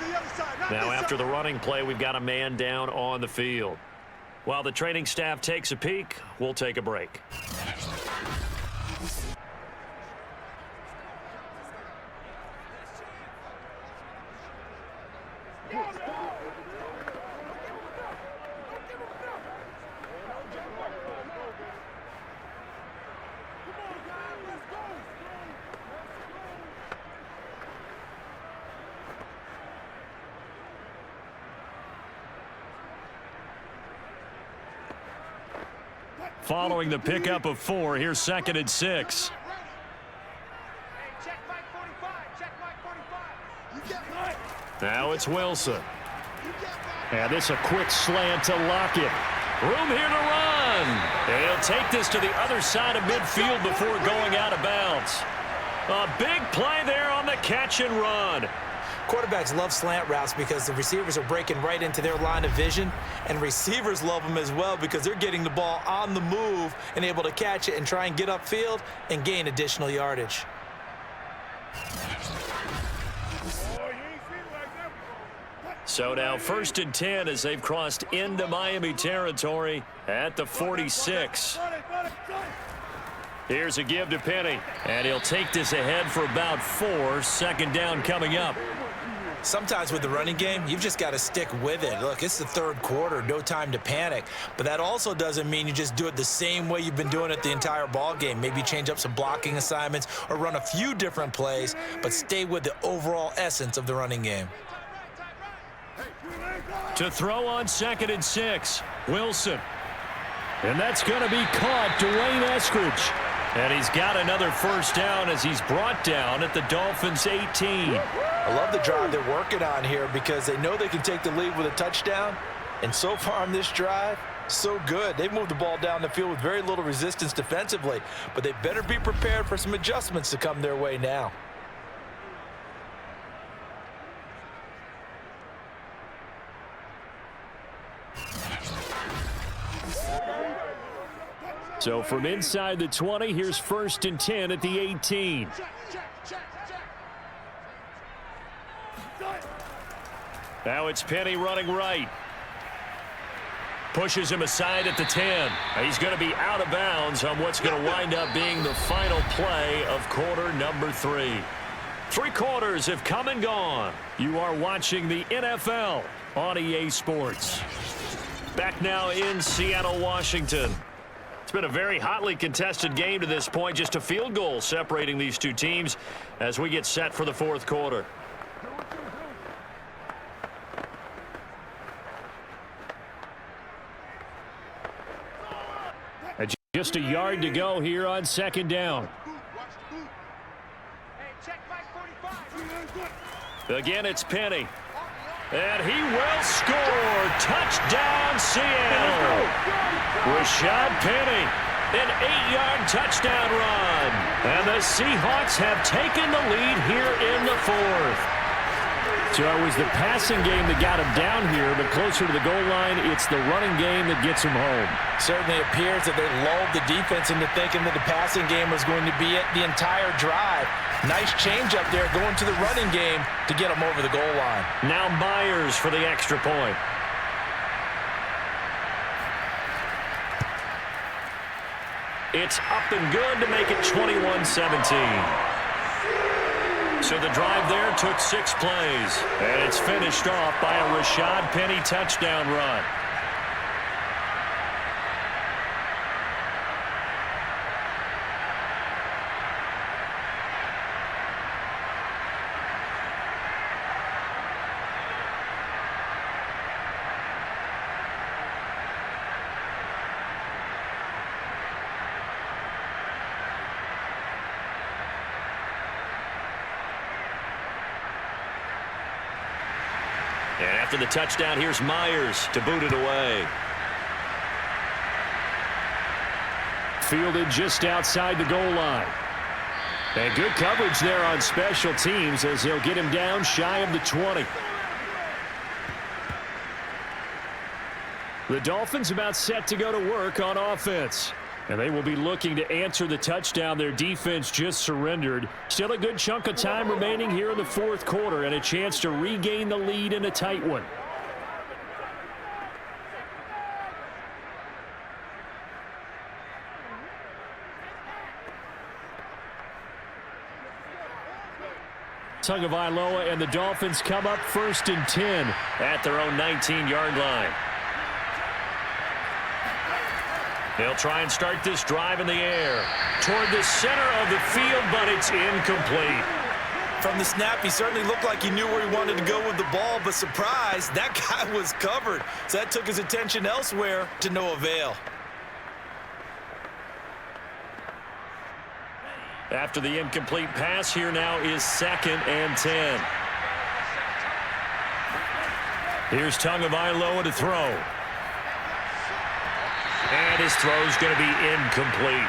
Now after the running play, we've got a man down on the field. While the training staff takes a peek, we'll take a break. Following the pickup of 4, here's 2nd and 6. Now it's Wilson. And this a quick slant to Lockett. Room here to run. And he'll take this to the other side of midfield before going out of bounds. A big play there on the catch and run. Quarterbacks love slant routes because the receivers are breaking right into their line of vision, and receivers love them as well because they're getting the ball on the move and able to catch it and try and get upfield and gain additional yardage. So now 1st and 10 as they've crossed into Miami territory at the 46. Here's a give to Penny, and he'll take this ahead for about 4. 2nd down coming up. Sometimes with the running game, you've just got to stick with it. Look, it's the 3rd quarter, no time to panic. But that also doesn't mean you just do it the same way you've been doing it the entire ball game. Maybe change up some blocking assignments or run a few different plays, but stay with the overall essence of the running game. To throw on 2nd and 6, Wilson. And that's going to be caught, Dwayne Eskridge. And he's got another 1st down as he's brought down at the Dolphins' 18. I love the drive they're working on here because they know they can take the lead with a touchdown. And so far on this drive, so good. They've moved the ball down the field with very little resistance defensively, but they better be prepared for some adjustments to come their way now. So from inside the 20, here's 1st and 10 at the 18. Now it's Penny running right. Pushes him aside at the 10. He's going to be out of bounds on what's going to wind up being the final play of quarter number 3. 3 quarters have come and gone. You are watching the NFL on EA Sports. Back now in Seattle, Washington. It's been a very hotly contested game to this point. Just a field goal separating these two teams as we get set for the 4th quarter. Just a yard to go here on 2nd down. Again, it's Penny. And he will score. Touchdown, Seattle. Rashad Penny, an 8-yard touchdown run. And the Seahawks have taken the lead here in the 4th. So it was the passing game that got him down here, but closer to the goal line, it's the running game that gets him home. Certainly appears that they lulled the defense into thinking that the passing game was going to be it the entire drive. Nice change up there going to the running game to get him over the goal line. Now Myers for the extra point. It's up and good to make it 21-17. So the drive there took 6 plays, and it's finished off by a Rashad Penny touchdown run. And after the touchdown, here's Myers to boot it away. Fielded just outside the goal line. And good coverage there on special teams as they'll get him down shy of the 20. The Dolphins about set to go to work on offense. And they will be looking to answer the touchdown their defense just surrendered. Still a good chunk of time remaining here in the fourth quarter and a chance to regain the lead in a tight one. Tagovailoa and the Dolphins come up 1st and 10 at their own 19-yard line. They'll try and start this drive in the air toward the center of the field, but it's incomplete. From the snap, he certainly looked like he knew where he wanted to go with the ball, but surprise, that guy was covered. So that took his attention elsewhere to no avail. After the incomplete pass, here now is 2nd and 10. Here's Tagovailoa to throw. And his throw's going to be incomplete.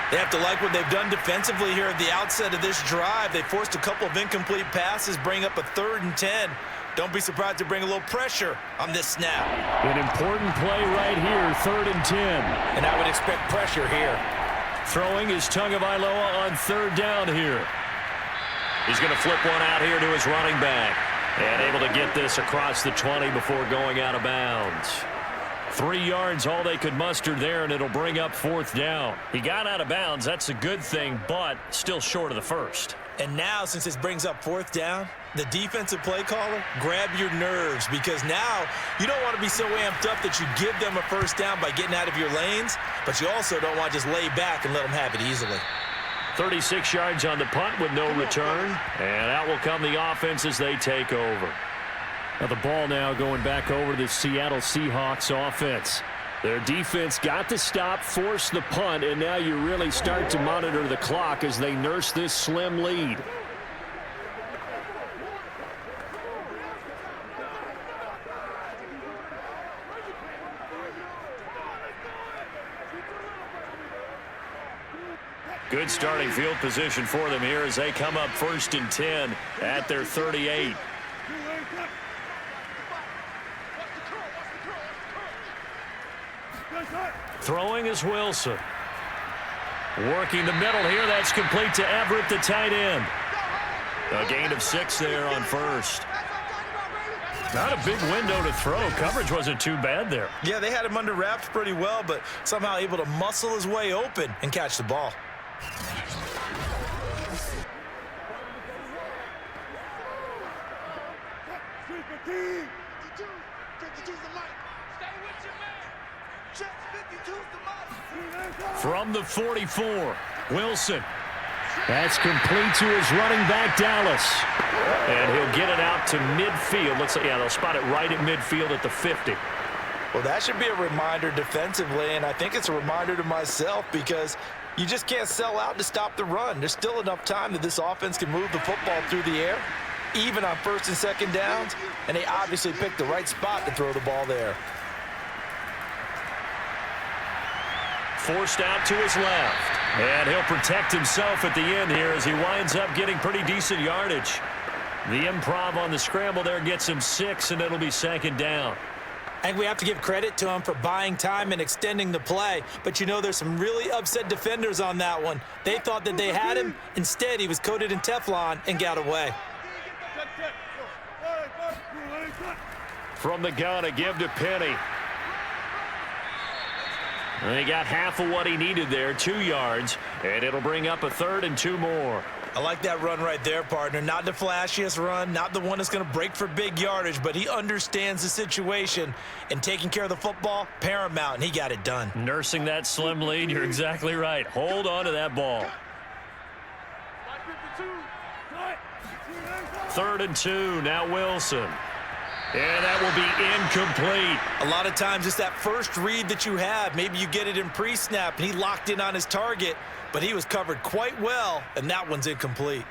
They have to like what they've done defensively here at the outset of this drive. They forced a couple of incomplete passes, bring up a 3rd and 10. Don't be surprised to bring a little pressure on this snap. An important play right here, 3rd and 10. And I would expect pressure here. Throwing is Tagovailoa on 3rd down here. He's going to flip one out here to his running back. And able to get this across the 20 before going out of bounds. 3 yards, all they could muster there, and it'll bring up 4th down. He got out of bounds. That's a good thing, but still short of the first. And now, since this brings up 4th down, the defensive play caller, grab your nerves, because now you don't want to be so amped up that you give them a 1st down by getting out of your lanes, but you also don't want to just lay back and let them have it easily. 36 yards on the punt with no return, and out will come the offense as they take over. Now the ball now going back over to the Seattle Seahawks offense. Their defense got the stop, forced the punt, and now you really start to monitor the clock as they nurse this slim lead. Good starting field position for them here as they come up 1st and 10 at their 38. Throwing is Wilson. Working the middle here. That's complete to Everett, the tight end. A gain of 6 there on 1st. Not a big window to throw. Coverage wasn't too bad there. Yeah, they had him under wraps pretty well, but somehow able to muscle his way open and catch the ball. From the 44, Wilson. That's complete to his running back, Dallas. And he'll get it out to midfield. Looks like, yeah, they'll spot it right at midfield at the 50. Well, that should be a reminder defensively, and I think it's a reminder to myself because you just can't sell out to stop the run. There's still enough time that this offense can move the football through the air, even on 1st and 2nd downs, and they obviously picked the right spot to throw the ball there. Forced out to his left. And he'll protect himself at the end here as he winds up getting pretty decent yardage. The improv on the scramble there gets him 6, and it'll be 2nd down. I think we have to give credit to him for buying time and extending the play. But, you know, there's some really upset defenders on that one. They thought that they had him. Instead, he was coated in Teflon and got away. From the gun, a give to Penny. And he got half of what he needed there, 2 yards, and it'll bring up a 3rd and 2 more. I like that run right there, partner. Not the flashiest run, not the one that's going to break for big yardage, but he understands the situation, and taking care of the football, paramount, and he got it done. Nursing that slim lead, you're exactly right. Hold on to that ball. 3rd and 2, now Wilson. And that will be incomplete. A lot of times it's that first read that you have. Maybe you get it in pre-snap, and he locked in on his target, but he was covered quite well, and that one's incomplete.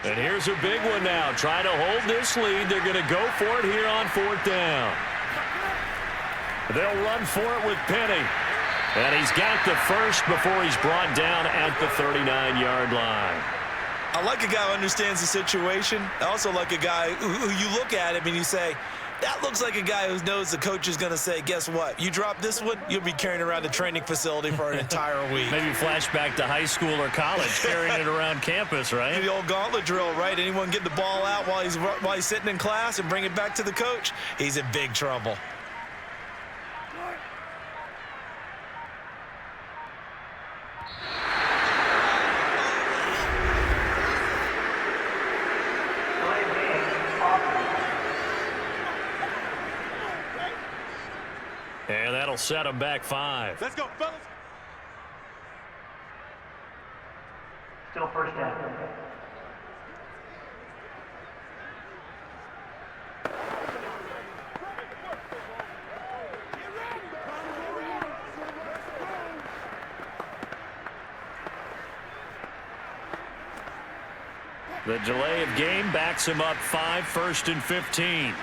And here's a big one now. Trying to hold this lead. They're going to go for it here on 4th down. They'll run for it with Penny. And he's got the first before he's brought down at the 39-yard line. I like a guy who understands the situation. I also like a guy who you look at him and you say, that looks like a guy who knows the coach is going to say, guess what? You drop this one, you'll be carrying around the training facility for an entire week. Maybe flashback to high school or college, carrying it around campus, right? The old gauntlet drill, right? Anyone get the ball out while he's sitting in class and bring it back to the coach, he's in big trouble. And that'll set him back 5. Let's go, fellas. Still first down. The delay of game backs him up 5, 1st and 15.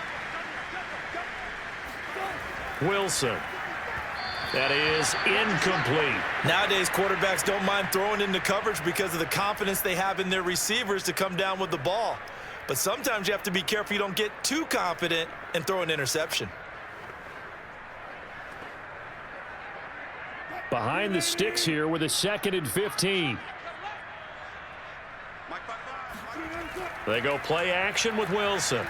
Wilson. That is incomplete. Nowadays, quarterbacks don't mind throwing into coverage because of the confidence they have in their receivers to come down with the ball. But sometimes you have to be careful you don't get too confident and throw an interception. Behind the sticks here with a 2nd and 15. They go play action with Wilson.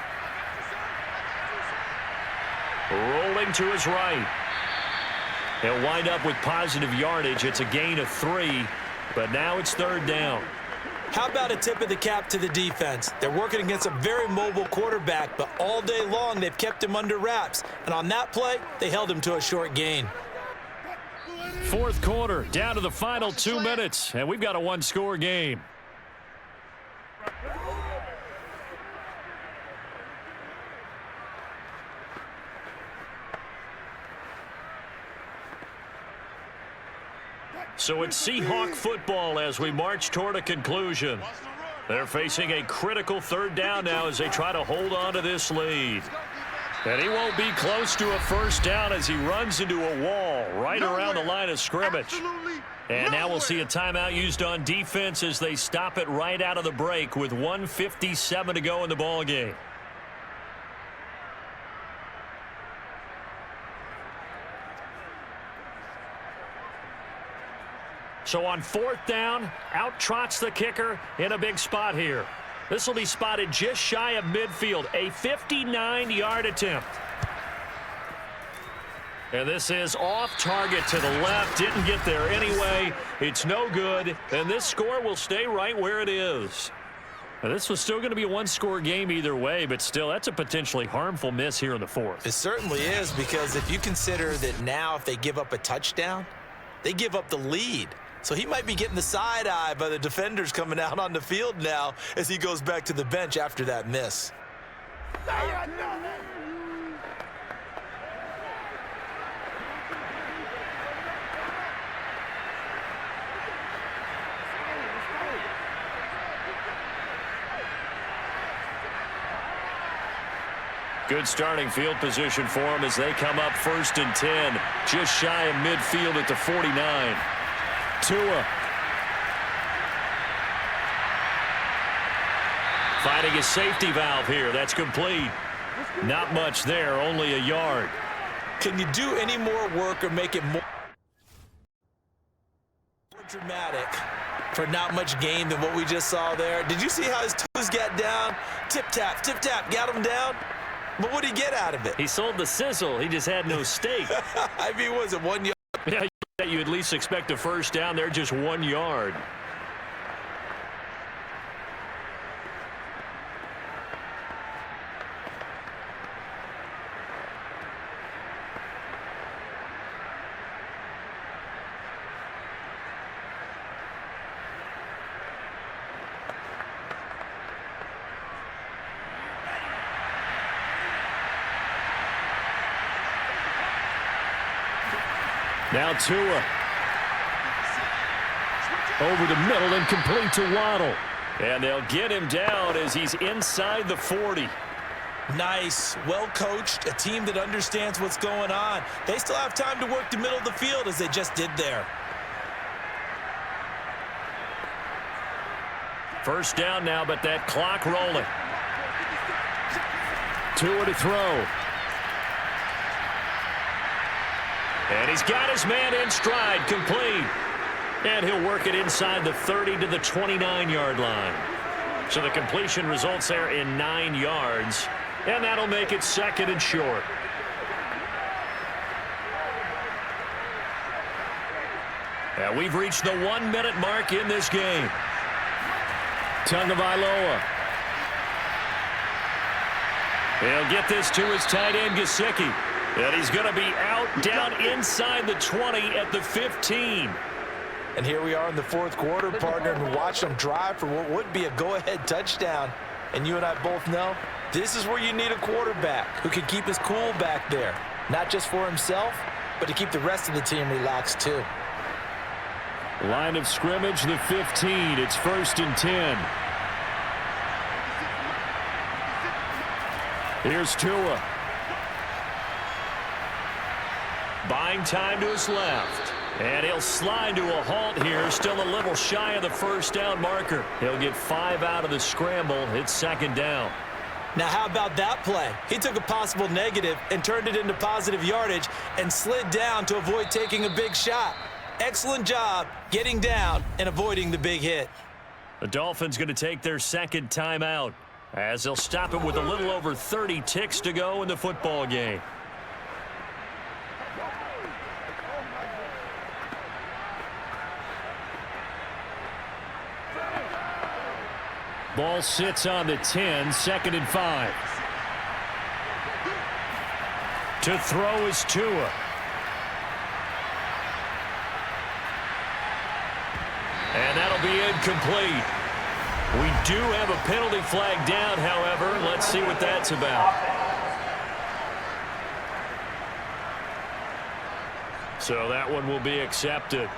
Rolling to his right. He'll wind up with positive yardage. It's a gain of 3, but now it's 3rd down. How about a tip of the cap to the defense? They're working against a very mobile quarterback, but all day long they've kept him under wraps. And on that play, they held him to a short gain. 4th quarter, down to the final 2 minutes, and we've got a one-score game. So it's Seahawk football as we march toward a conclusion. They're facing a critical 3rd down now as they try to hold on to this lead. And he won't be close to a 1st down as he runs into a wall right around the line of scrimmage. And now we'll see a timeout used on defense as they stop it right out of the break with 1:57 to go in the ball game. So on 4th down, out trots the kicker in a big spot here. This will be spotted just shy of midfield, a 59-yard attempt. And this is off target to the left. Didn't get there anyway. It's no good. And this score will stay right where it is. Now, this was still going to be a one-score game either way, but still, that's a potentially harmful miss here in the 4th. It certainly is, because if you consider that now if they give up a touchdown, they give up the lead. So he might be getting the side eye by the defenders coming out on the field now as he goes back to the bench after that miss. Good starting field position for them as they come up 1st and 10, just shy of midfield at the 49. Tua. Finding a safety valve here. That's complete. Not much there, only a yard. Can you do any more work or make it more dramatic for not much gain than what we just saw there? Did you see how his toes got down? Tip-tap, got him down. But what did he get out of it? He sold the sizzle. He just had no steak. I mean, was it 1 yard? Yeah, you at least expect a 1st down there, just 1 yard. Now Tua. Over the middle and complete to Waddle. And they'll get him down as he's inside the 40. Nice, well coached, a team that understands what's going on. They still have time to work the middle of the field as they just did there. First down now, but that clock rolling. Tua to throw. And he's got his man in stride, complete. And he'll work it inside the 30 to the 29-yard line. So the completion results there in 9 yards. And that'll make it 2nd and short. Now we've reached the 1-minute mark in this game. Tagovailoa. He'll get this to his tight end, Gesicki. And he's going to be out down inside the 20 at the 15. And here we are in the 4th quarter, partner, and watch them drive for what would be a go-ahead touchdown. And you and I both know this is where you need a quarterback who can keep his cool back there. Not just for himself, but to keep the rest of the team relaxed too. Line of scrimmage, the 15. It's 1st and 10. Here's Tua. Buying time to his left. And he'll slide to a halt here. Still a little shy of the first down marker. He'll get 5 out of the scramble. It's 2nd down. Now how about that play? He took a possible negative and turned it into positive yardage and slid down to avoid taking a big shot. Excellent job getting down and avoiding the big hit. The Dolphins going to take their 2nd timeout as they'll stop it with a little over 30 ticks to go in the football game. Ball sits on the 10, 2nd and 5. To throw is Tua. And that'll be incomplete. We do have a penalty flag down, however. Let's see what that's about. So that one will be accepted.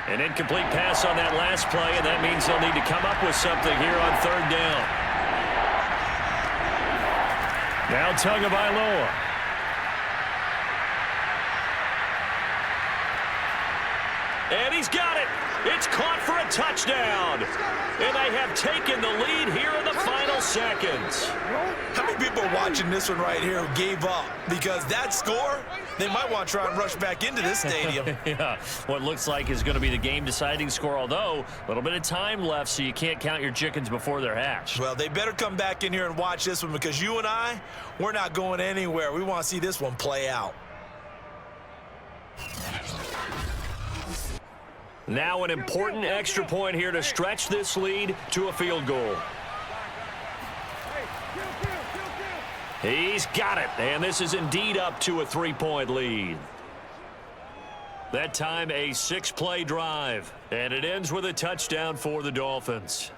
An incomplete pass on that last play, and that means they'll need to come up with something here on 3rd down. Now Tagovailoa. And he's got it. It's caught for a touchdown. And they have taken the lead here in the final seconds. How many people are watching this one right here who gave up? Because that score, they might want to try and rush back into this stadium. Yeah, what looks like is going to be the game-deciding score, although a little bit of time left, so you can't count your chickens before they're hatched. Well, they better come back in here and watch this one because you and I, we're not going anywhere. We want to see this one play out. Now an important extra point here to stretch this lead to a field goal. He's got it, and this is indeed up to a 3-point lead. That time a 6-play drive, and it ends with a touchdown for the Dolphins.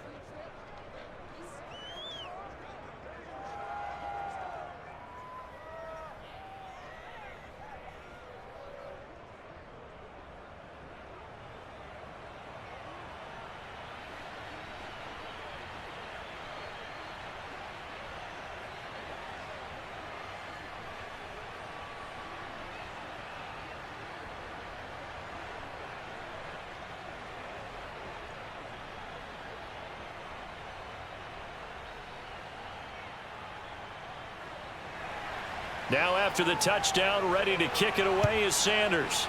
Now after the touchdown, ready to kick it away is Sanders.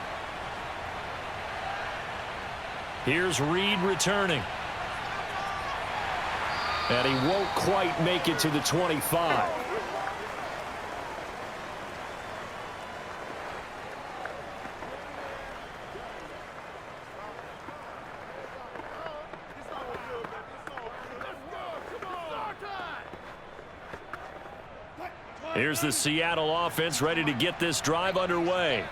Here's Reed returning. And he won't quite make it to the 25. Here's the Seattle offense ready to get this drive underway.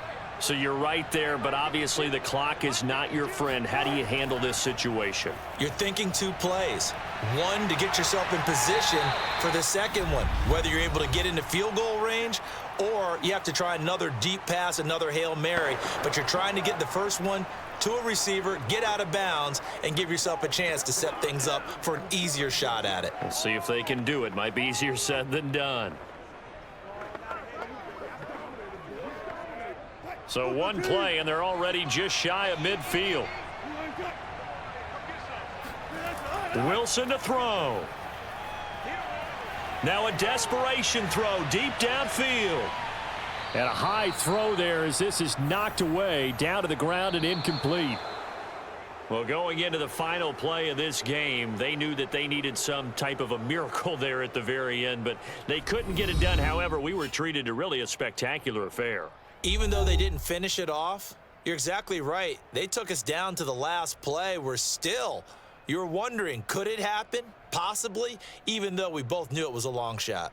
So you're right there, but obviously the clock is not your friend. How do you handle this situation? You're thinking 2 plays. One, to get yourself in position for the second one, whether you're able to get into field goal range or you have to try another deep pass, another Hail Mary, but you're trying to get the first one to a receiver, get out of bounds, and give yourself a chance to set things up for an easier shot at it. We'll see if they can do it. Might be easier said than done. So one play, and they're already just shy of midfield. Wilson to throw. Now a desperation throw deep downfield. And a high throw there as this is knocked away, down to the ground and incomplete. Well, going into the final play of this game, they knew that they needed some type of a miracle there at the very end, but they couldn't get it done. However, we were treated to really a spectacular affair. Even though they didn't finish it off, you're exactly right. They took us down to the last play. You're wondering, could it happen? Possibly, even though we both knew it was a long shot.